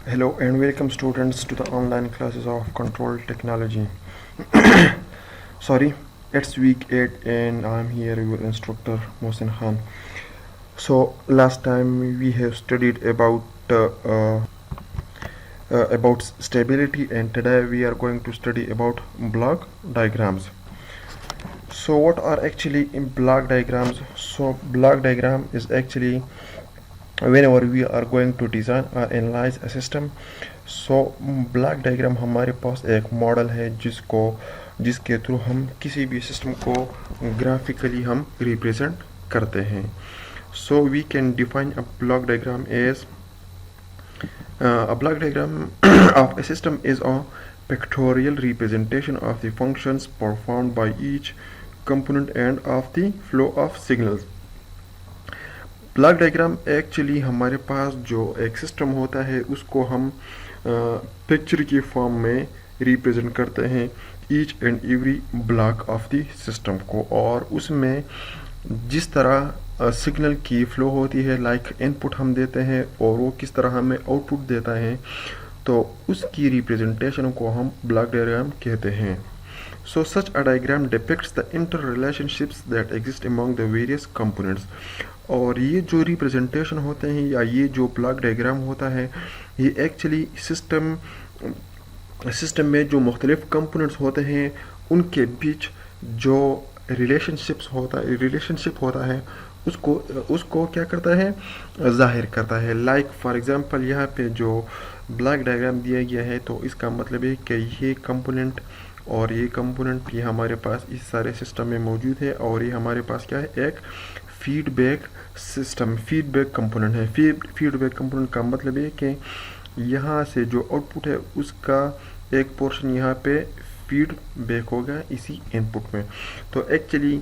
Hello and welcome students to the online classes of control technology. Sorry, it's week 8 and I'm here your instructor Mohsin Khan. So last time we have studied about stability, and today we are going to study about block diagrams. So what are actually in block diagrams? So block diagram is actually whenever we are going to design or analyze a system. So block diagram हमारे पास एक model है जिसके through हम किसी भी system को graphically हम रिप्रेजेंट करते हैं. So we can define a block diagram as a block diagram of a system is a pictorial representation of the functions performed by each component and of the flow of signals. Block diagram actually हमारे पास जो एक system होता है उसको हम picture की form में represent करते हैं each and every block of the system को, और उसमें जिस तरह सिग्नल की फ्लो होती है, लाइक इनपुट हम देते हैं और वो किस तरह हमें आउटपुट देता है, तो उसकी रिप्रेजेंटेशन को हम ब्लॉक डायग्राम कहते हैं. So such a diagram depicts the interrelationships that exist among the various components. और ये जो रिप्रेजेंटेशन होते हैं या ये जो ब्लॉक डायग्राम होता है, ये एक्चुअली सिस्टम में जो मुख्तलिफ कंपोनेंट्स होते हैं उनके बीच जो रिलेशनशिप होता है उसको क्या करता है, जाहिर करता है. लाइक फॉर एग्जांपल यहाँ पे जो ब्लॉक डायग्राम दिया गया है, तो इसका मतलब है कि ये कंपोनेंट और ये कंपोनेंट ये हमारे पास इस सारे सिस्टम में मौजूद है, और ये हमारे पास क्या है, एक फीडबैक कंपोनेंट है. फीडबैक कंपोनेंट का मतलब है कि यहाँ से जो आउटपुट है उसका एक पोर्शन यहाँ पे फीडबैक होगा इसी इनपुट में. तो एक्चुअली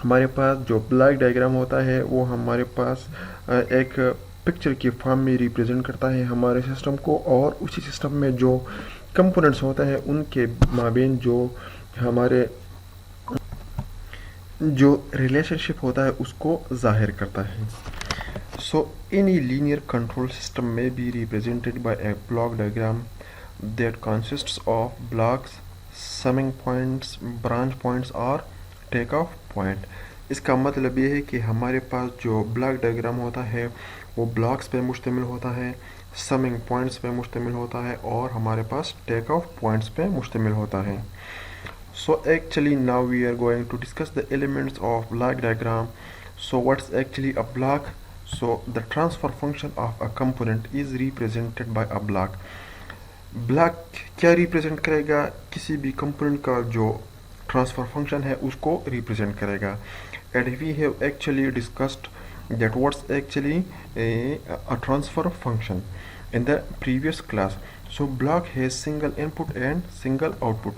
हमारे पास जो ब्लॉक डायग्राम होता है वो हमारे पास एक पिक्चर की फॉर्म में रिप्रेजेंट करता है हमारे सिस्टम को, और उसी सिस्टम में जो कंपोनेंट्स होता है उनके माबेन जो रिलेशनशिप होता है उसको जाहिर करता है. So any linear control system may be represented by a block diagram that consists of blocks, summing points, branch points और टेक ऑफ पॉइंट. इसका मतलब ये है कि हमारे पास जो ब्लॉक डायग्राम होता है वो ब्लॉक्स पे मुश्तमिल होता है, समिंग पॉइंट्स पे मुश्तमिल होता है और हमारे पास टेक ऑफ पॉइंट्स पे मुश्तमिल होता है. So actually now we are going to discuss the elements of block diagram. So what's actually a block? So the transfer function of a component is represented by a block. Block क्या represent करेगा, किसी भी component का जो transfer function है उसको represent करेगा. And we have actually discussed that what's actually a transfer function in the previous class. So block has single input and single output.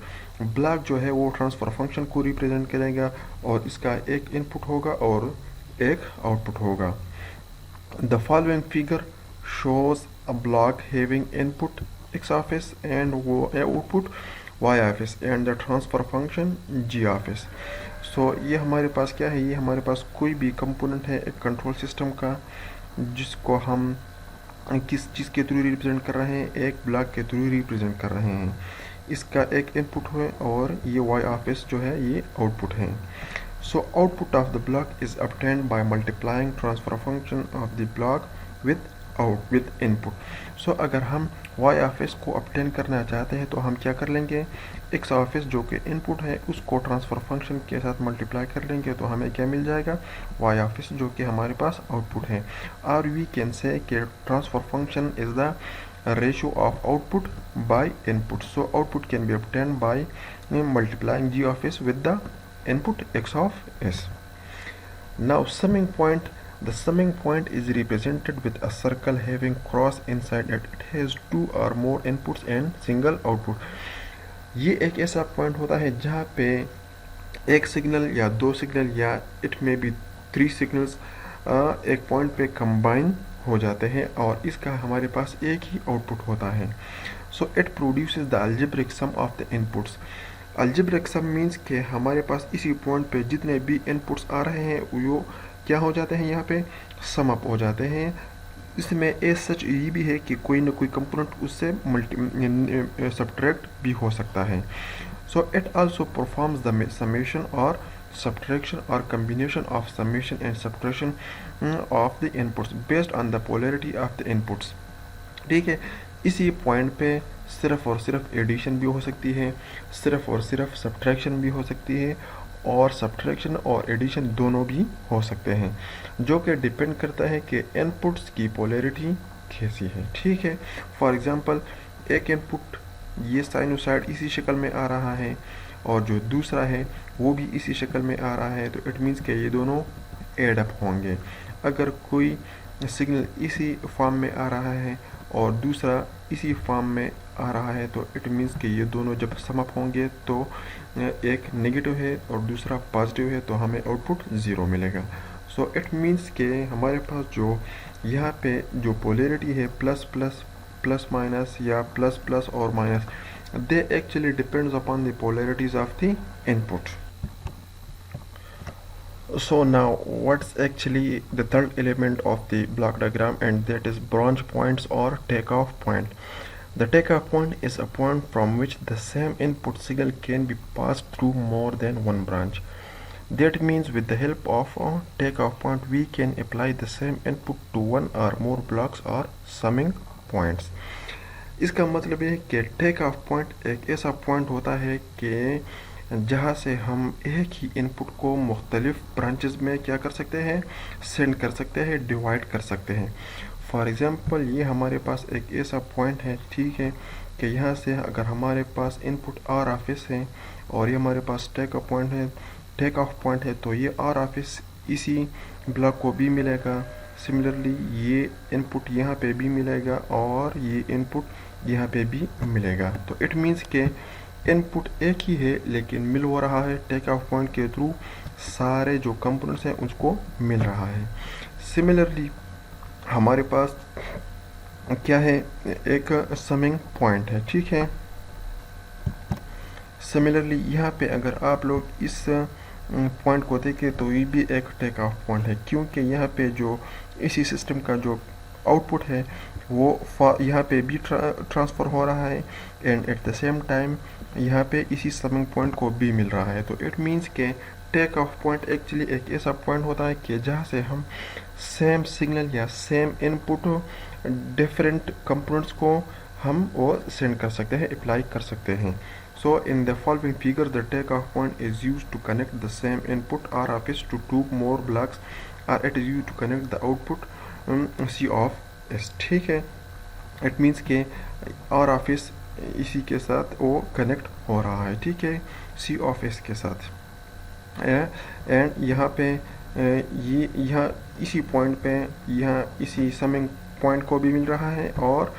Block जो है वो ट्रांसफर फंक्शन को रिप्रेजेंट करेगा और इसका एक इनपुट होगा और एक आउटपुट होगा. The following figure shows a block having input x of s and output y of s and the transfer function g of s. सो ये हमारे पास क्या है, ये हमारे पास कोई भी कंपोनेंट है एक कंट्रोल सिस्टम का जिसको हम किस चीज़ के थ्रू रिप्रेजेंट कर रहे हैं, एक ब्लॉक के थ्रू रिप्रेजेंट कर रहे हैं. इसका एक इनपुट है और ये y of s जो है ये आउटपुट है. So output of the block is obtained by multiplying transfer function of the block with input. So अगर हम y of s को obtain करना चाहते हैं तो हम क्या कर लेंगे, x of s जो कि इनपुट है उसको ट्रांसफर फंक्शन के साथ मल्टीप्लाई कर लेंगे तो हमें क्या मिल जाएगा, y of s जो कि हमारे पास आउटपुट है. और वी कैन से कि transfer function is the ratio of output by input. So output can be obtained by multiplying g of s with the input x of s. Now summing point. The summing point is represented with a circle having cross inside it. It has two or more inputs and single output. ये एक ऐसा point होता है जहाँ पे एक signal या दो सिग्नल या इट में भी 3 सिग्नल्स एक पॉइंट पे कंबाइन हो जाते हैं और इसका हमारे पास एक ही आउटपुट होता है. So it produces the algebraic sum of the inputs. Algebraic sum means कि हमारे पास इसी पॉइंट पे जितने भी इनपुट्स आ रहे हैं वो क्या हो जाते हैं, यहाँ पे सम अप हो जाते हैं इसमें एज सच ये भी है कि कोई ना कोई कंपोनेंट उससे मल्टी सब्ट्रैक्ट भी हो सकता है. So it also performs the summation or subtraction or combination of summation and subtraction of the inputs based on the polarity of the inputs. ठीक है, इसी पॉइंट पे सिर्फ और सिर्फ एडिशन भी हो सकती है, सिर्फ और सिर्फ सब्ट्रैक्शन भी हो सकती है, और सब्ट्रैक्शन और एडिशन दोनों भी हो सकते हैं, जो कि डिपेंड करता है कि इनपुट्स की पोलैरिटी कैसी है. ठीक है, फॉर एग्जांपल एक इनपुट ये साइनोसाइड इसी शक्ल में आ रहा है और जो दूसरा है वो भी इसी शक्ल में आ रहा है, तो इट मीन्स कि ये दोनों एड अप होंगे. अगर कोई सिग्नल इसी फॉर्म में आ रहा है और दूसरा इसी फॉर्म में आ रहा है, तो इट मीन्स कि ये दोनों जब सम अप होंगे तो एक नेगेटिव है और दूसरा पॉजिटिव है, तो हमें आउटपुट ज़ीरो मिलेगा. सो इट मीन्स कि हमारे पास जो यहाँ पे जो पोलैरिटी है प्लस प्लस प्लस माइनस या प्लस प्लस और minus, they actually depends upon the polarities of the input. So now what's actually the third element of the block diagram, and that is branch points or takeoff point. The takeoff point is a point from which the same input signal can be passed through more than one branch. That means with the help of a takeoff point we can apply the same input to one or more blocks or summing points. इसका मतलब ये है कि take off point एक ऐसा point होता है कि जहाँ से हम एक ही इनपुट को मुख्तलिफ ब्रांचेस में क्या कर सकते हैं, सेंड कर सकते हैं, डिवाइड कर सकते हैं. फॉर एग्जांपल ये हमारे पास एक ऐसा पॉइंट है, ठीक है, कि यहाँ से अगर हमारे पास इनपुट आर ऑफ एस है और ये हमारे पास टेक ऑफ पॉइंट है, तो ये आर ऑफ एस इसी ब्लॉक को भी मिलेगा. सिमिलरली ये इनपुट यहाँ पे भी मिलेगा और ये इनपुट यहाँ पे भी मिलेगा. तो इट मीन्स के इनपुट एक ही है लेकिन मिल हो रहा है टेक ऑफ पॉइंट के थ्रू, सारे जो कंपोनेंट्स हैं उसको मिल रहा है. सिमिलरली हमारे पास क्या है, एक समिंग पॉइंट है. ठीक है, सिमिलरली यहाँ पे अगर आप लोग इस पॉइंट को देखें तो ये भी एक टेक ऑफ पॉइंट है, क्योंकि यहाँ पे जो इसी सिस्टम का जो आउटपुट है वो यहाँ पे भी ट्रांसफ़र हो रहा है and at the same time यहाँ पे इसी समिंग पॉइंट को भी मिल रहा है. तो इट मीन्स के टेक ऑफ पॉइंट एक्चुअली एक ऐसा पॉइंट होता है कि जहाँ से हम सेम सिग्नल या सेम इनपुट डिफरेंट कंपोनेंट्स को हम वो सेंड कर सकते हैं, अप्लाई कर सकते हैं. So in the following figure, the takeoff point is used to connect the same input R of S to two more blocks, or it is used to connect the output C of S. ठीक है, it means के R of S इसी के साथ वो connect हो रहा है. ठीक है, C of S के साथ. एंड यहाँ पे ये यहाँ इसी पॉइंट पे यहाँ इसी समिंग पॉइंट को भी मिल रहा है और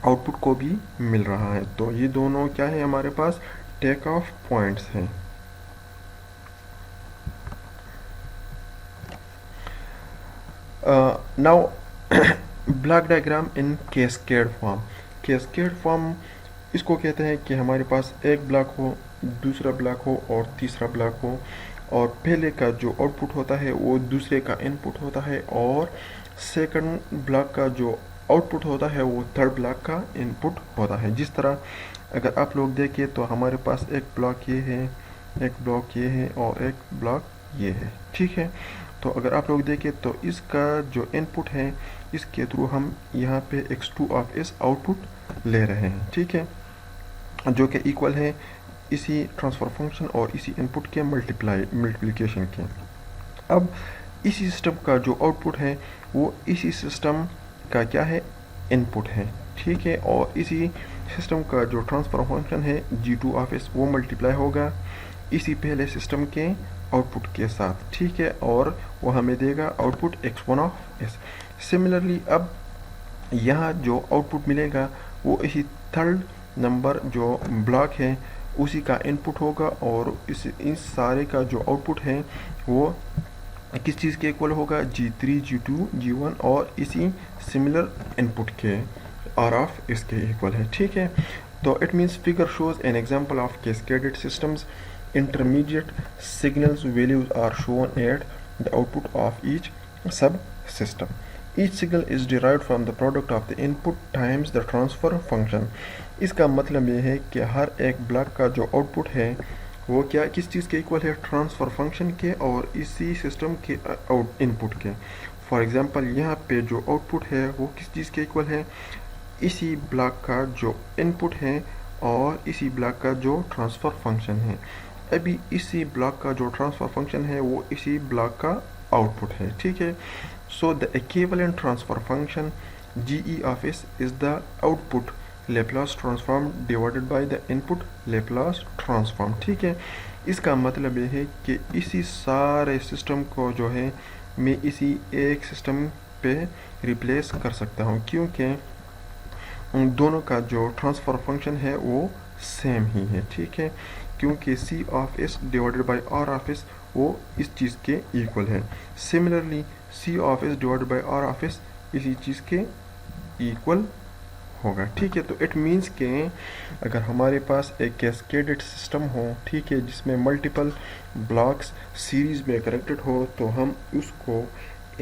आउटपुट को भी मिल रहा है. तो ये दोनों क्या है, हमारे पास टेक ऑफ पॉइंट्स हैं. नाउ ब्लॉक डायग्राम इन कैस्केड फॉर्म. कैस्केड फॉर्म इसको कहते हैं कि हमारे पास एक ब्लॉक हो, दूसरा ब्लॉक हो और तीसरा ब्लॉक हो, और पहले का जो आउटपुट होता है वो दूसरे का इनपुट होता है और सेकंड ब्लॉक का जो आउटपुट होता है वो थर्ड ब्लॉक का इनपुट होता है. जिस तरह अगर आप लोग देखें तो हमारे पास एक ब्लॉक ये है, एक ब्लॉक ये है और एक ब्लॉक ये है. ठीक है, तो अगर आप लोग देखें तो इसका जो इनपुट है इसके थ्रू हम यहाँ पे x2 ऑफ s आउटपुट ले रहे हैं. ठीक है, जो कि इक्वल है इसी ट्रांसफर फंक्शन और इसी इनपुट के मल्टीप्लिकेशन के. अब इसी सिस्टम का जो आउटपुट है वो इसी सिस्टम का क्या है, इनपुट है. ठीक है, और इसी सिस्टम का जो ट्रांसफर फंक्शन है g2 ऑफ s वो मल्टीप्लाई होगा इसी पहले सिस्टम के आउटपुट के साथ. ठीक है, और वो हमें देगा output x1 of s. Similarly अब यहाँ जो आउटपुट मिलेगा वो इसी थर्ड नंबर जो ब्लॉक है उसी का इनपुट होगा और इस सारे का जो आउटपुट है वो किस चीज़ के इक्वल होगा, G3, G2, G1 और इसी सिमिलर इनपुट के R ऑफ इसके इक्वल है. ठीक है, तो it means figure shows an example of cascaded systems. Intermediate signals values are shown at the output of each sub system. Each signal is derived from the product of the input times the transfer function. इसका मतलब ये है कि हर एक block का जो output है वो क्या किस चीज़ के इक्वल है, ट्रांसफर फंक्शन के और इसी सिस्टम के आउट इनपुट के। फॉर एग्जांपल यहाँ पे जो आउटपुट है वो किस चीज़ के इक्वल है, इसी ब्लॉक का जो इनपुट है और इसी ब्लॉक का जो ट्रांसफ़र फंक्शन है। अभी इसी ब्लॉक का जो ट्रांसफ़र फंक्शन है वो इसी ब्लॉक का आउटपुट है, ठीक है। So the equivalent transfer function GE of S is the output Laplace transform divided by the input Laplace transform, ठीक है। इसका मतलब ये है कि इसी सारे सिस्टम को जो है मैं इसी एक सिस्टम पे रिप्लेस कर सकता हूँ, क्योंकि उन दोनों का जो ट्रांसफ़र फंक्शन है वो सेम ही है, ठीक है। क्योंकि C of S divided by R of S वो इस चीज़ के इक्वल है। Similarly C of S divided by R of S इसी चीज़ के इक्वल होगा, ठीक है। तो इट मीन्स के अगर हमारे पास एक कैस्केडेड सिस्टम हो, ठीक है, जिसमें मल्टीपल ब्लॉक्स सीरीज़ में कनेक्टेड हो, तो हम उसको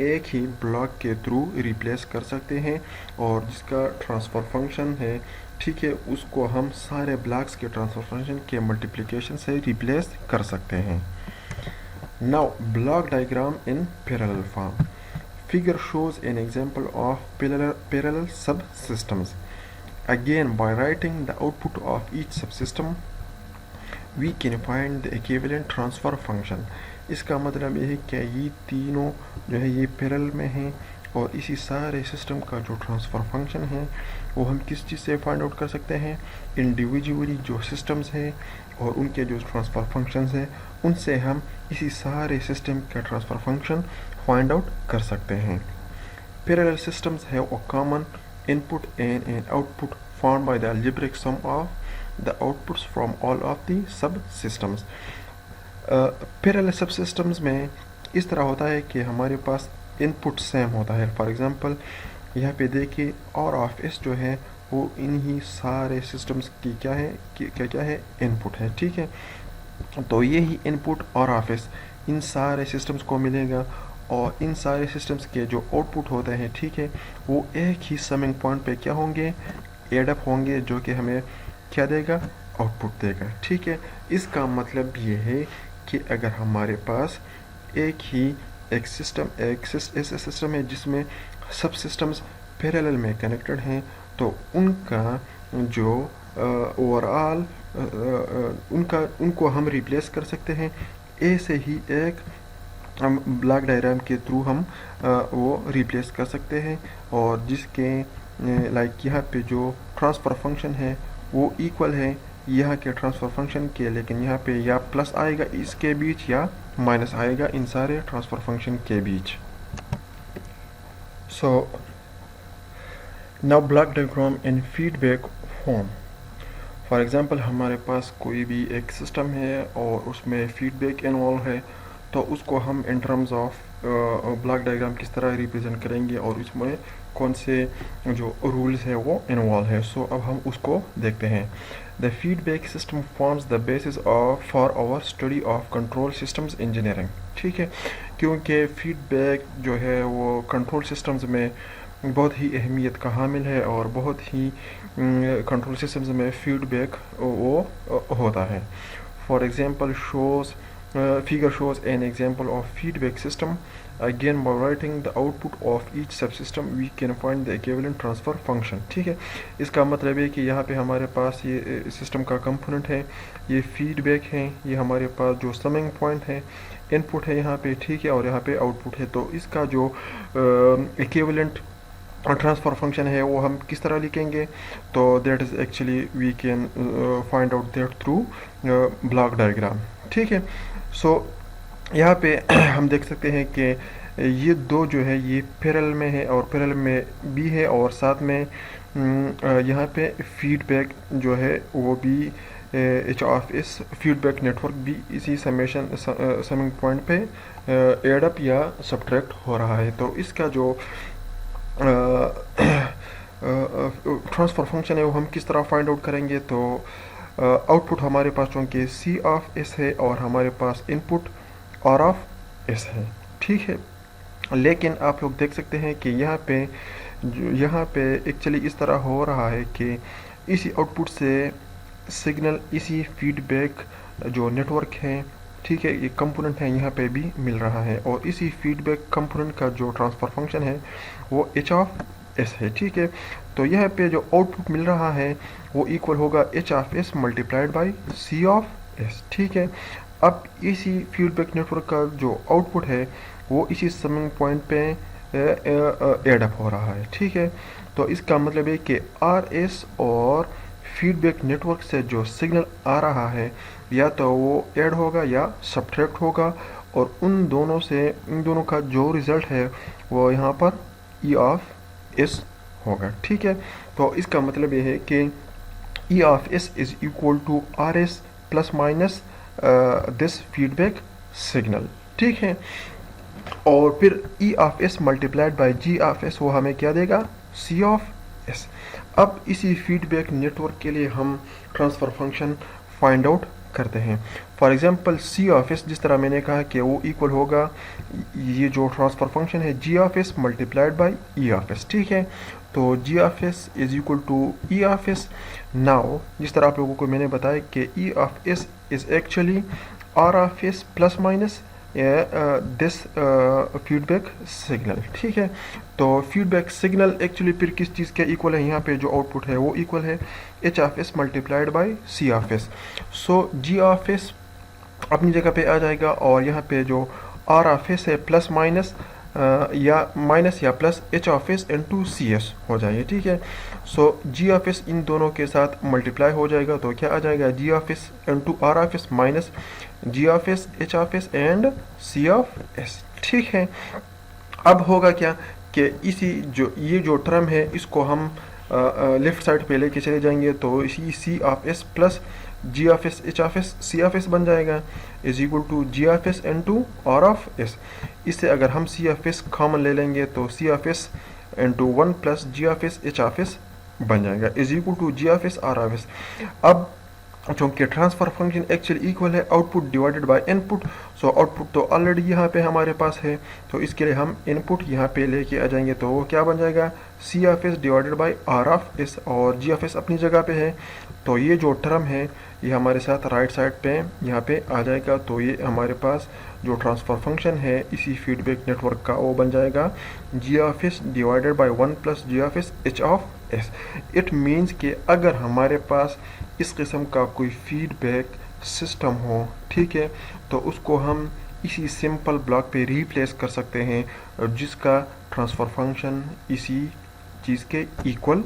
एक ही ब्लॉक के थ्रू रिप्लेस कर सकते हैं और जिसका ट्रांसफ़र फंक्शन है, ठीक है, उसको हम सारे ब्लॉक्स के ट्रांसफ़र फंक्शन के मल्टीप्लिकेशन से रिप्लेस कर सकते हैं। Now block diagram in parallel form. Figure shows an example of parallel subsystems. Again, by writing the output of each subsystem, we can find the equivalent transfer function. इसका मतलब ये है कि ये तीनों जो है ये पैरेलल में हैं और इसी सारे सिस्टम का जो ट्रांसफ़र फंक्शन है वो हम किस चीज़ से फाइंड आउट कर सकते हैं, इंडिविजुअली जो सिस्टम्स हैं और उनके जो ट्रांसफ़र फंक्शंस हैं उनसे हम इसी सारे सिस्टम का ट्रांसफ़र फंक्शन फाइंड आउट कर सकते हैं। Parallel systems have a common input and an output formed by the algebraic sum of the outputs from all of the subsystems. Parallel subsystems में इस तरह होता है कि हमारे पास इनपुट सेम होता है। फॉर एग्जांपल यहाँ पे देखिए R ऑफ S जो है वो इन्हीं सारे सिस्टम्स की क्या है क्या है इनपुट है, ठीक है। तो ये ही इनपुट R ऑफ S इन सारे सिस्टम्स को मिलेगा और इन सारे सिस्टम्स के जो आउटपुट होते हैं, ठीक है, वो एक ही समिंग पॉइंट पे क्या होंगे, एडअप होंगे, जो कि हमें क्या देगा, आउटपुट देगा, ठीक है। इसका मतलब ये है कि अगर हमारे पास एक सिस्टम है जिसमें सब सिस्टम्स पैरेलल में कनेक्टेड हैं, तो उनका जो ओवरऑल उनको हम रिप्लेस कर सकते हैं ऐसे ही एक हम ब्लॉक डायग्राम के थ्रू हम वो रिप्लेस कर सकते हैं और जिसके लाइक यहाँ पे जो ट्रांसफ़र फंक्शन है वो इक्वल है यहाँ के ट्रांसफ़र फंक्शन के, लेकिन यहाँ पे या प्लस आएगा इसके बीच या माइनस आएगा इन सारे ट्रांसफ़र फंक्शन के बीच। So now block diagram in feedback form. For example हमारे पास कोई भी एक सिस्टम है और उसमें फीडबैक इन्वॉल्व है, तो उसको हम in terms of block diagram किस तरह रिप्रेजेंट करेंगे और इसमें कौन से जो रूल्स है वो इन्वॉल्व है। सो अब हम उसको देखते हैं। The feedback system forms the basis for our study of control systems engineering, ठीक है, क्योंकि फीडबैक जो है वो कंट्रोल सिस्टम्स में बहुत ही अहमियत का हामिल है और बहुत ही कंट्रोल सिस्टम्स में फीडबैक वो होता है। For example figure shows an example of feedback system. Again, by writing the output of each subsystem, we can find the equivalent transfer function, ठीक है। इसका मतलब है कि यहाँ पे हमारे पास ये सिस्टम का कंपोनेंट है, ये फीडबैक है, ये हमारे पास जो समिंग पॉइंट है, इनपुट है यहाँ पे, ठीक है, और यहाँ पे आउटपुट है। तो इसका जो इक्विवेलेंट ट्रांसफ़र फंक्शन है वो हम किस तरह लिखेंगे, तो that is actually we can find out that through block diagram, ठीक है। सो यहाँ पे हम देख सकते हैं कि ये दो जो है ये पैरेलल में है और पैरेलल में भी है और साथ में यहाँ पे फीडबैक जो है वो भी H of S feedback network भी इसी समिंग पॉइंट पे एडअप या सब्ट्रैक्ट हो रहा है। तो इसका जो ट्रांसफ़र फंक्शन है वो हम किस तरह फाइंड आउट करेंगे, तो आउटपुट हमारे पास चूँकि C ऑफ S है और हमारे पास इनपुट R ऑफ S है, ठीक है। लेकिन आप लोग देख सकते हैं कि यहाँ पे एक्चुअली इस तरह हो रहा है कि इसी आउटपुट से सिग्नल इसी फीडबैक जो नेटवर्क है, ठीक है, ये कंपोनेंट है, यहाँ पे भी मिल रहा है, और इसी फीडबैक कंपोनेंट का जो ट्रांसफर फंक्शन है वो एच ऑफ एस है, ठीक है। तो यहाँ पे जो आउटपुट मिल रहा है वो इक्वल होगा H of S multiplied by C of S, ठीक है। अब इसी फीडबैक नेटवर्क का जो आउटपुट है वो इसी समिंग पॉइंट पे एड अप हो रहा है, ठीक है। तो इसका मतलब है कि आर एस और फीडबैक नेटवर्क से जो सिग्नल आ रहा है या तो वो ऐड होगा या सब्ट्रैक्ट होगा, और इन दोनों का जो रिजल्ट है वो यहाँ पर ई ऑफ एस होगा, ठीक है। तो इसका मतलब ये है कि E of S is equal to R S plus minus this feedback signal, ठीक है। और फिर E of S multiplied by G of S वो हमें क्या देगा, सी ऑफ एस। अब इसी फीडबैक नेटवर्क के लिए हम ट्रांसफर फंक्शन फाइंड आउट करते हैं। For example C of S, जिस तरह मैंने कहा कि वो इक्वल होगा, ये जो ट्रांसफर फंक्शन है G of S multiplied by E of S, ठीक है। तो G of S is equal to E of S. Now जिस तरह आप लोगों को मैंने बताया कि E of S is actually R of S plus minus this feedback signal, ठीक है। तो फीडबैक सिग्नल एक्चुअली फिर किस चीज़ के इक्वल है, यहाँ पे जो आउटपुट है वो इक्वल है H of S multiplied by C of S. So G of S अपनी जगह पे आ जाएगा, और यहाँ पे जो आर ऑफ एस है प्लस माइनस या plus H of S into C S हो जाएगी, ठीक है। सो जी ऑफ एस इन दोनों के साथ मल्टीप्लाई हो जाएगा, तो क्या आ जाएगा, G of S into R of S minus G of S H of S and C of S, ठीक है। अब होगा क्या कि ये जो टर्म है इसको हम लेफ्ट साइड पे लेके चले जाएंगे, तो इसी C of S plus G of S H of S C of S बन जाएगा, is equal to G of S into R of S. इससे अगर हम सी ऑफ एस कॉमन ले लेंगे तो C of S into one plus G of S H of S बन जाएगा, is equal to G of S R of S. अब चूँकि ट्रांसफर फंक्शन एक्चुअली इक्वल है output divided by input, so output तो already यहाँ पे हमारे पास है, तो इसके लिए हम इनपुट यहाँ पे लेके आ जाएंगे, तो वो क्या बन जाएगा, C of S divided by R of S, और जी ऑफ एस अपनी जगह पे है, तो ये जो टर्म है ये हमारे साथ राइट साइड पे यहाँ पे आ जाएगा। तो ये हमारे पास जो ट्रांसफर फंक्शन है इसी फीडबैक नेटवर्क का वो बन जाएगा G of S divided by one plus G of S H of S. It means कि अगर हमारे पास इस किस्म का कोई फीडबैक सिस्टम हो, ठीक है, तो उसको हम इसी सिंपल ब्लॉक पे रिप्लेस कर सकते हैं जिसका ट्रांसफर फंक्शन इसी चीज़ के इक्वल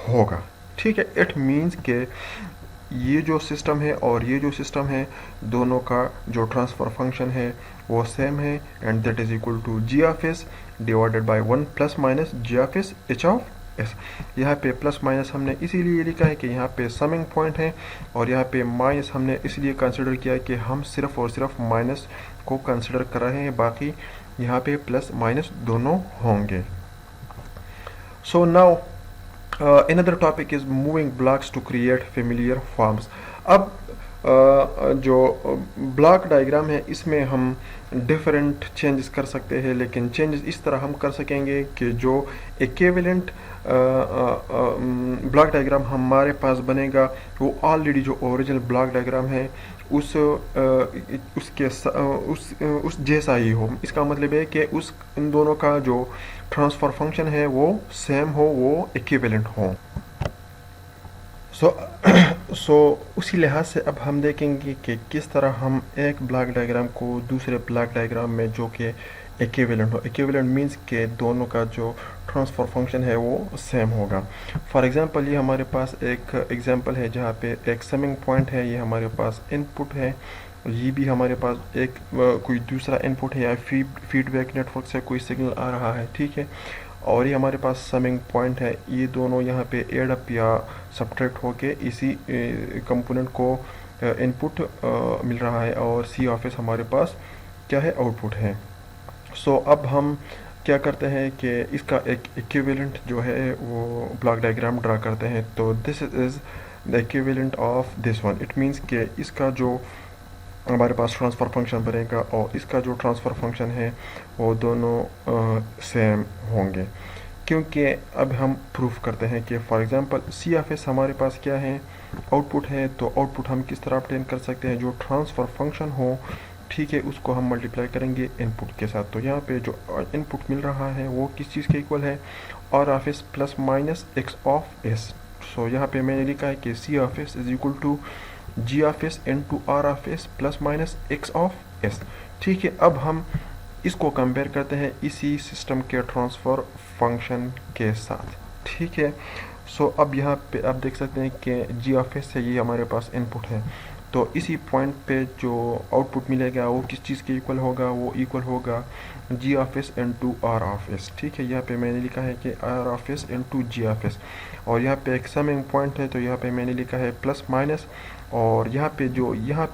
होगा, ठीक है। इट मीन्स के ये जो सिस्टम है और ये जो सिस्टम है दोनों का जो ट्रांसफर फंक्शन है वो सेम है, and that is equal to G of S divided by one plus minus G of S H of S. यहाँ पे प्लस माइनस हमने इसीलिए लिखा है कि यहाँ पे समिंग पॉइंट है, और यहाँ पे माइनस हमने इसलिए कंसिडर किया है कि हम सिर्फ और सिर्फ माइनस को कंसिडर कर रहे हैं, बाकी यहाँ पे प्लस माइनस दोनों होंगे। So now another topic is moving blocks to create familiar forms। अब जो ब्लॉक डायग्राम है इसमें हम डिफरेंट चेंजेस कर सकते हैं, लेकिन चेंजेस इस तरह हम कर सकेंगे कि जो इक्विवेलेंट ब्लॉक डायग्राम हमारे पास बनेगा वो ऑलरेडी जो ओरिजिनल ब्लॉक डायग्राम है उस जैसा ही हो। इसका मतलब है कि इन दोनों का जो ट्रांसफर फंक्शन है वो सेम हो, वो इक्विवेलेंट हो। सो उसी लिहाज से अब हम देखेंगे कि किस तरह हम एक ब्लॉक डायग्राम को दूसरे ब्लॉक डायग्राम में जो कि इक्विवेलेंट हो। इक्विवेलेंट मींस के दोनों का जो ट्रांसफर फंक्शन है वो सेम होगा। फॉर एग्जांपल ये हमारे पास एक एग्जांपल है जहाँ पे एक समिंग पॉइंट है, ये हमारे पास इनपुट है, ये भी हमारे पास एक कोई दूसरा इनपुट है या फीडबैक नेटवर्क से कोई सिग्नल आ रहा है, ठीक है, और ये हमारे पास समिंग पॉइंट है। ये दोनों यहाँ पे एड अप या सब्ट्रैक्ट होके इसी कंपोनेंट को इनपुट मिल रहा है, और सी ऑफ एस हमारे पास क्या है, आउटपुट है। सो अब हम क्या करते हैं कि इसका एक इक्विवेलेंट जो है वो ब्लॉक डायग्राम ड्रा करते हैं। तो this is the equivalent of this one. It means कि इसका जो हमारे पास ट्रांसफ़र फंक्शन बनेगा और इसका जो ट्रांसफ़र फंक्शन है वो दोनों सेम होंगे, क्योंकि अब हम प्रूफ करते हैं कि for example C of S हमारे पास क्या है, आउटपुट है। तो आउटपुट हम किस तरह ऑब्टेन कर सकते हैं, जो ट्रांसफ़र फंक्शन हो, ठीक है, उसको हम मल्टीप्लाई करेंगे इनपुट के साथ। तो यहाँ पे जो इनपुट मिल रहा है वो किस चीज़ के इक्वल है, R of S plus minus X of S. So यहाँ पे मैंने लिखा है कि C of S is equal to G of S into R of S plus minus X of S. ठीक है, अब हम इसको कंपेयर करते हैं इसी सिस्टम के ट्रांसफ़र फंक्शन के साथ। ठीक है, सो अब यहाँ पे आप देख सकते हैं कि जी ऑफ एस है, ये हमारे पास इनपुट है। तो इसी पॉइंट पे जो आउटपुट मिलेगा वो किस चीज़ के इक्वल होगा, वो इक्वल होगा G of S into R of S. ठीक है, यहाँ पे मैंने लिखा है कि R of S into G of S, और यहाँ पे एक समिंग पॉइंट है तो यहाँ पे मैंने लिखा है प्लस माइनस, और यहाँ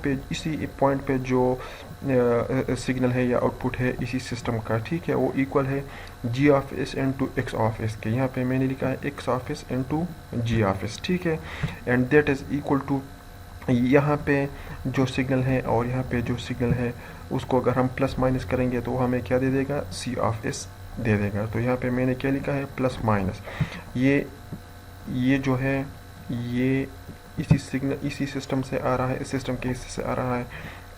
पे इसी पॉइंट पे जो सिग्नल है या आउटपुट है इसी सिस्टम का, ठीक है, वो इक्वल है G of S into X of S के। यहाँ पे मैंने लिखा है X of S into G of S. ठीक है, and that is equal to यहाँ पे जो सिग्नल है और यहाँ पे जो सिग्नल है उसको अगर हम प्लस माइनस करेंगे तो हमें क्या दे देगा, सी ऑफ एस दे देगा। तो यहाँ पे मैंने क्या लिखा है, प्लस माइनस। ये जो है ये इसी सिस्टम से आ रहा है, इस सिस्टम के हिस्से से आ रहा है,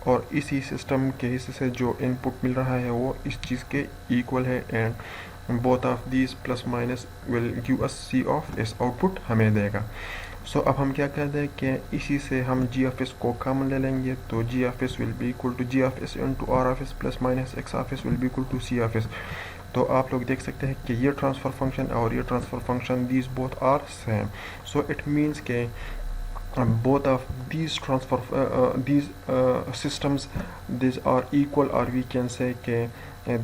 और इसी सिस्टम के हिस्से से जो इनपुट मिल रहा है वो इस चीज़ के इक्वल है, and both of these plus minus will give us C of S, output हमें देगा। सो अब हम क्या करते हैं कि इसी से हम जी ऑफ एस को कॉमन ले लेंगे, तो G of S will be equal to G of S into R of S plus minus X of S will be equal to C of S. तो आप लोग देख सकते हैं कि ये ट्रांसफ़र फंक्शन और ये transfer function these both are same. So it means के both of these these systems, these are equal, or we can say कि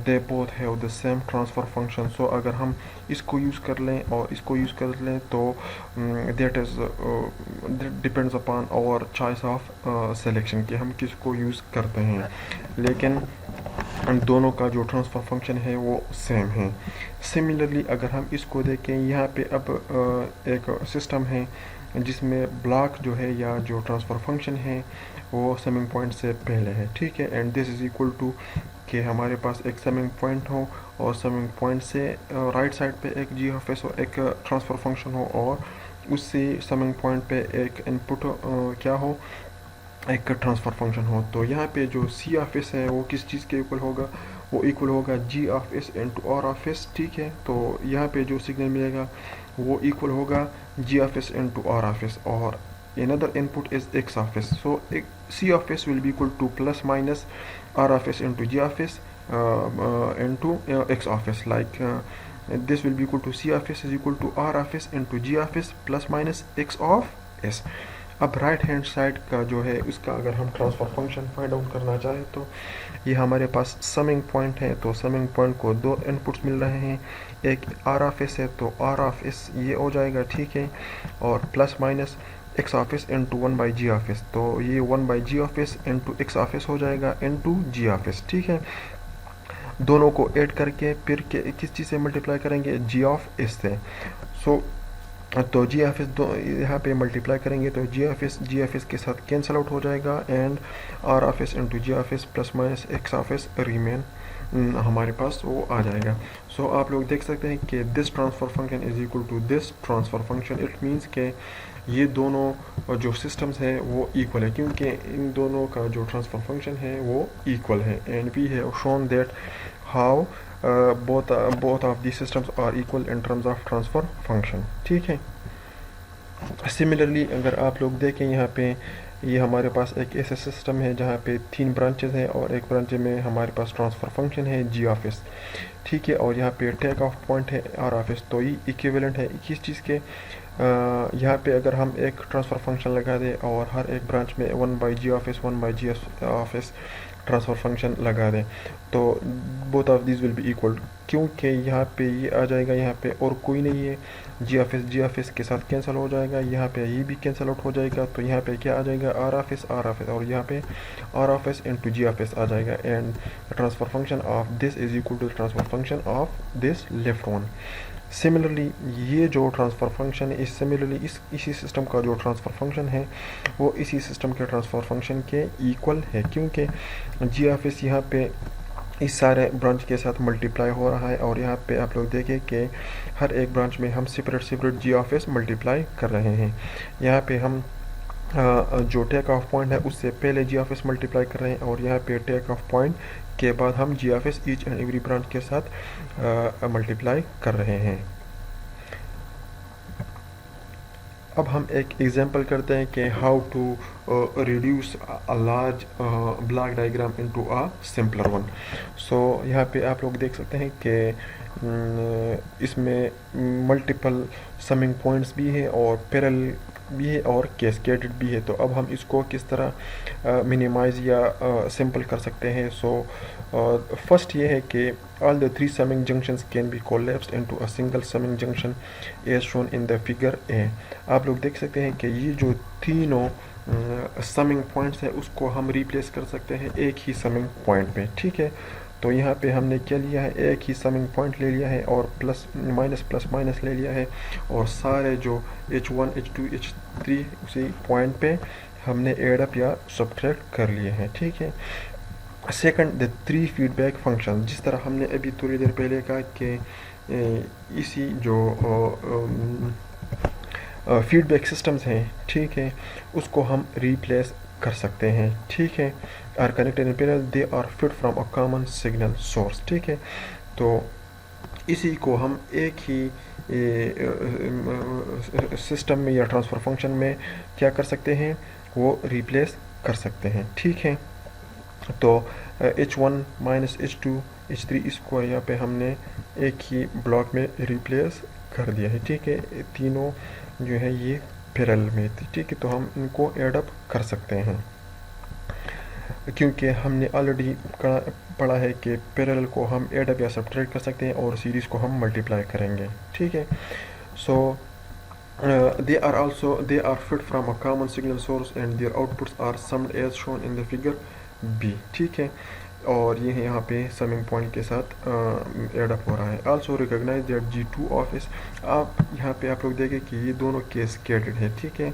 they both have the same transfer function. so अगर हम इसको use कर लें और इसको यूज़ कर लें तो that is that depends upon our choice of selection कि हम किसको यूज़ करते हैं, लेकिन दोनों का जो ट्रांसफ़र फंक्शन है वो सेम है। सिमिलरली अगर हम इसको देखें, यहाँ पे अब एक सिस्टम है जिसमें ब्लॉक जो है या जो ट्रांसफ़र फंक्शन है वो समिंग पॉइंट से पहले है। ठीक है, and this is equal to कि हमारे पास एक समिंग पॉइंट हो और समिंग पॉइंट से राइट साइड पे एक जी ऑफ एस हो, एक ट्रांसफ़र फंक्शन हो, और उससे समिंग पॉइंट पे एक इनपुट क्या हो, एक ट्रांसफ़र फंक्शन हो। तो यहाँ पे जो सी ऑफ एस है वो किस चीज़ के इक्वल होगा, वो इक्वल होगा G of S into R of S. ठीक है, तो यहाँ पे जो सिग्नल मिलेगा वो इक्वल होगा G of S into R of S, और another input is x of s. So c of s will be equal to plus minus r of s into g of s into x of s. Like this will be equal to c of s is equal to r of s into g of s plus minus x of s. अब right hand side का जो है उसका अगर हम transfer function find out करना चाहें तो ये हमारे पास समिंग पॉइंट है। तो समिंग पॉइंट को दो इनपुट्स मिल रहे हैं, एक आर ऑफ एस है तो आर ऑफ एस ये हो जाएगा, ठीक है, और plus minus X of S into one by G of S, तो ये one by G of S into X of S हो जाएगा इंटू जी ऑफ एस। ठीक है, दोनों को ऐड करके फिर किस चीज़ से मल्टीप्लाई करेंगे, जी ऑफ एस से। सो तो जी एफ एस दो यहाँ पे मल्टीप्लाई करेंगे तो जी एफ एस के साथ कैंसिल आउट हो जाएगा, and R of S into G F S plus minus X of S remain हमारे पास वो आ जाएगा। सो आप लोग देख सकते हैं कि this transfer function is equal to this transfer function. It means के ये दोनों जो सिस्टम्स हैं वो इक्वल है, क्योंकि इन दोनों का जो ट्रांसफ़र फंक्शन है वो इक्वल है, and we have shown that how both of these systems are equal in terms of transfer function। ठीक है, सिमिलरली अगर आप लोग देखें यहाँ पे ये हमारे पास एक ऐसा सिस्टम है जहाँ पे 3 ब्रांचेस हैं और एक ब्रांच में हमारे पास ट्रांसफ़र फंक्शन है जी ऑफ एस। ठीक है, और यहाँ पे टेक ऑफ पॉइंट है आर ऑफ एस, तो ये इक्विवेलेंट है किस चीज़ के, यहाँ पे अगर हम एक ट्रांसफ़र फंक्शन लगा दें और हर एक ब्रांच में one by G of S of S transfer function लगा दें तो both of this will be equal, क्योंकि यहाँ पे ये आ जाएगा, यहाँ पे और कोई नहीं है, जी ऑफ एस के साथ कैंसिल हो जाएगा, यहाँ पे ये भी कैंसिल आउट हो जाएगा, तो यहाँ पे क्या आ जाएगा, आर ऑफ एस और यहाँ पे R of S into G of S आ जाएगा, and transfer function of this is equal to transfer function of this left one. Similarly ये जो ट्रांसफ़र फंक्शन है, इसी सिस्टम का जो ट्रांसफ़र फंक्शन है वो इसी सिस्टम के ट्रांसफ़र फंक्शन के इक्वल है, क्योंकि जी ऑफ एस यहाँ पे इस सारे ब्रांच के साथ मल्टीप्लाई हो रहा है, और यहाँ पे आप लोग देखें कि हर एक ब्रांच में हम separate G of S multiply कर रहे हैं। यहाँ पे हम जो टेक ऑफ पॉइंट है उससे पहले जी ऑफ एस मल्टीप्लाई कर रहे हैं, और यहाँ पे टेक ऑफ पॉइंट के बाद हम G of S each and every branch के साथ मल्टीप्लाई कर रहे हैं। अब हम एक एग्जांपल करते हैं कि how to reduce a large block diagram into a simpler one. So यहाँ पे आप लोग देख सकते हैं कि इसमें मल्टीपल समिंग पॉइंट्स भी है और पैरेलल भी है और कैस्केडेड भी है। तो अब हम इसको किस तरह मिनिमाइज या सिंपल कर सकते हैं। सो फर्स्ट ये है कि all the three summing junctions can be collapsed into a single summing junction as shown in the figure A। आप लोग देख सकते हैं कि ये जो तीनों समिंग पॉइंट्स है उसको हम रिप्लेस कर सकते हैं एक ही समिंग पॉइंट में, ठीक है। तो यहाँ पे हमने क्या लिया है, एक ही समिंग पॉइंट ले लिया है और प्लस माइनस ले लिया है, और सारे जो H1 H2 H3 उसी पॉइंट पे हमने एड अप या सब्ट्रैक्ट कर लिए हैं, ठीक है। Second, the three feedback function, जिस तरह हमने अभी थोड़ी देर पहले कहा कि इसी जो फीडबैक सिस्टम्स हैं, ठीक है, उसको हम रिप्लेस कर सकते हैं, ठीक है। Are connected in parallel, they are fit from a common signal source, ठीक है। तो इसी को हम एक ही सिस्टम में या ट्रांसफ़र फंक्शन में क्या कर सकते हैं, वो रिप्लेस कर सकते हैं, ठीक है। तो H1 माइनस H2 H3 इसको यहाँ पे हमने एक ही ब्लॉक में रिप्लेस कर दिया है, ठीक है। तीनों जो है ये पैरेलल में थी, ठीक है। तो हम इनको एड अप कर सकते हैं, क्योंकि हमने ऑलरेडी पढ़ा है कि पैरेलल को हम एड अप या सब्ट्रैक्ट कर सकते हैं और सीरीज़ को हम मल्टीप्लाई करेंगे, ठीक है। सो they are fit from a common signal source and their outputs are summed as shown in the figure B, ठीक है। और ये है यहाँ पे समिंग पॉइंट के साथ एड अप हो रहा है। Also recognise that G2 of S, आप यहाँ पे आप लोग देखें कि ये दोनों कैस्केडेड है, ठीक है।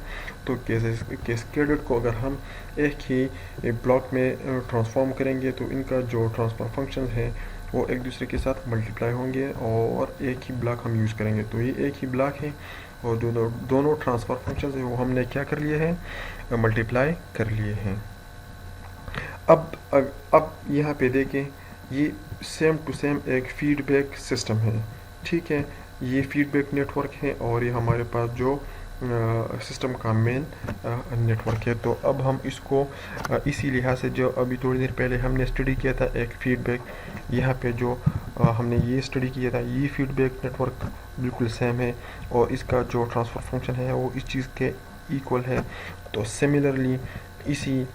तो कैस्केडेड को अगर हम एक ही ब्लॉक में ट्रांसफॉर्म करेंगे तो इनका जो ट्रांसफर फंक्शन है वो एक दूसरे के साथ मल्टीप्लाई होंगे और एक ही ब्लॉक हम यूज़ करेंगे। तो ये एक ही ब्लॉक है और दोनों ट्रांसफ़र फंक्शन है वो हमने क्या कर लिए हैं, मल्टीप्लाई कर लिए हैं। अब यहाँ पे देखें, ये सेम टू सेम एक फीडबैक सिस्टम है, ठीक है। ये फीडबैक नेटवर्क है और ये हमारे पास जो सिस्टम का मेन नेटवर्क है। तो अब हम इसको इसी लिहाज से जो अभी थोड़ी देर पहले हमने स्टडी किया था एक फीडबैक, यहाँ पे जो हमने ये स्टडी किया था, ये फीडबैक नेटवर्क बिल्कुल सेम है और इसका जो ट्रांसफ़र फंक्शन है वो इस चीज़ के इक्वल है। तो सिमिलरली इसी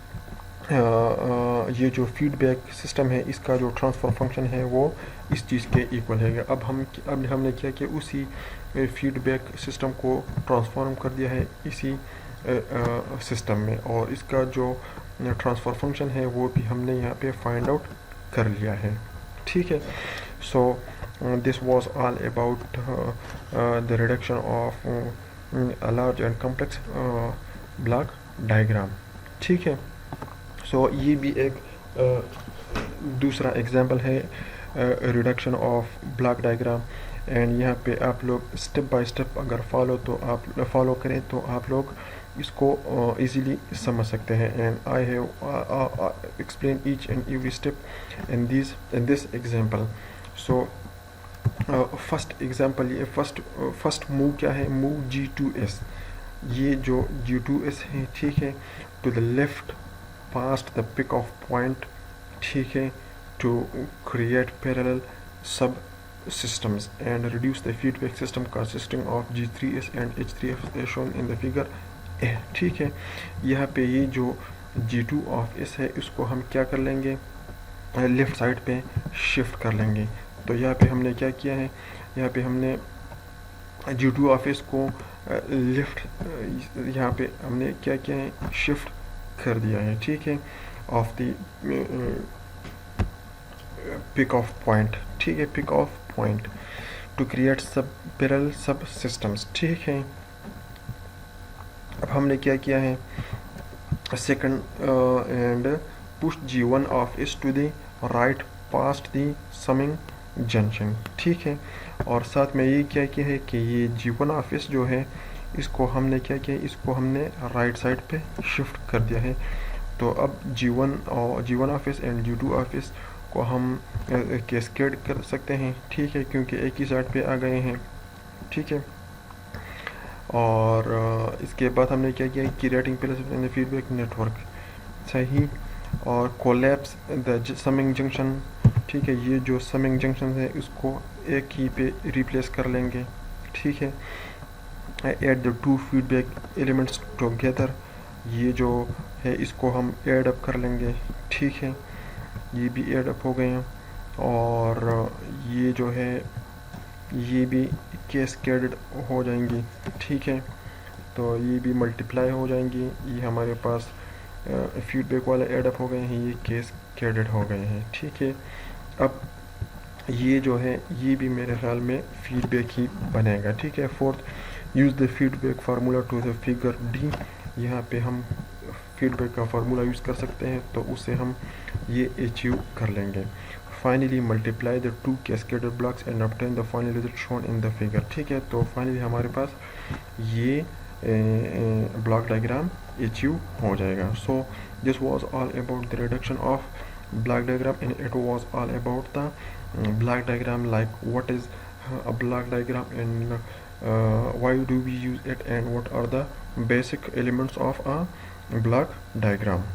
ये जो फीडबैक सिस्टम है इसका जो ट्रांसफ़र फंक्शन है वो इस चीज़ के इक्वल है। अब हमने क्या किया, उसी फीडबैक सिस्टम को ट्रांसफॉर्म कर दिया है इसी सिस्टम में, और इसका जो ट्रांसफ़र फंक्शन है वो भी हमने यहाँ पे फाइंड आउट कर लिया है, ठीक है। So this was all about the reduction of a large and complex block diagram, ठीक है। सो ये भी एक दूसरा एग्जांपल है reduction of block diagram, and यहाँ पे आप लोग स्टेप बाय स्टेप अगर फॉलो करें तो आप लोग इसको इजीली समझ सकते हैं। And I have explain each and every step in this example. So first example, ये फर्स्ट मूव क्या है, मूव G2S। ये जो G2S है, ठीक है, to the left past the pick off point, ठीक है, to create parallel subsystems and reduce the feedback system consisting of G3S and H3S as shown in the figure A, ठीक है। यहाँ पे ये जो G2 of S है इसको हम क्या कर लेंगे, लेफ़्ट साइड पे शिफ्ट कर लेंगे। तो यहाँ पे हमने क्या किया है, यहाँ पे हमने G2 of S को लेफ़्ट, यहाँ पे हमने क्या किया है, शिफ्ट कर दिया है, ठीक है, off the pick off point, ठीक है, pick off point. To create sub parallel sub systems. ठीक है, अब हमने क्या किया है, second and push G1 of S to the right past the summing junction. ठीक है, और साथ में ये क्या किया है कि ये G1 ऑफ इस जो है इसको हमने क्या किया, इसको हमने राइट साइड पे शिफ्ट कर दिया है। तो अब G1 ऑफ इस एंड G2 ऑफ इस को हम कैस्केड कर सकते हैं। ठीक है, क्योंकि एक ही साइड पे आ गए हैं। ठीक है, और इसके बाद हमने क्या किया, creating placement in the feedback network. सही, और कोलैप्स द समिंग जंक्शन। ठीक है, ये जो समिंग जंक्शन है इसको एक ही पे रिप्लेस कर लेंगे। ठीक है, add the two feedback elements together. ये जो है इसको हम ऐड अप कर लेंगे। ठीक है, ये भी ऐड अप हो गए हैं, और ये जो है ये भी कैस्केडेड हो जाएंगी। ठीक है, तो ये भी मल्टीप्लाई हो जाएंगी। ये हमारे पास फीडबैक वाले ऐड अप हो गए हैं, ये कैस्केडेड हो गए हैं। ठीक है, अब ये जो है ये भी मेरे ख्याल में फीडबैक ही बनेगा। ठीक है, fourth, use the feedback formula to the figure D. यहाँ पे हम फीडबैक का फार्मूला यूज़ कर सकते हैं, तो उससे हम ये अचीव कर लेंगे। Finally multiply the two cascaded blocks and obtain the final result shown in the figure. ठीक है, तो फाइनली हमारे पास ये ब्लॉक डायग्राम अचीव हो जाएगा। So this was all about the reduction of block diagram, and it was all about the block diagram, like what is a block diagram, and why do we use it, and what are the basic elements of a block diagram.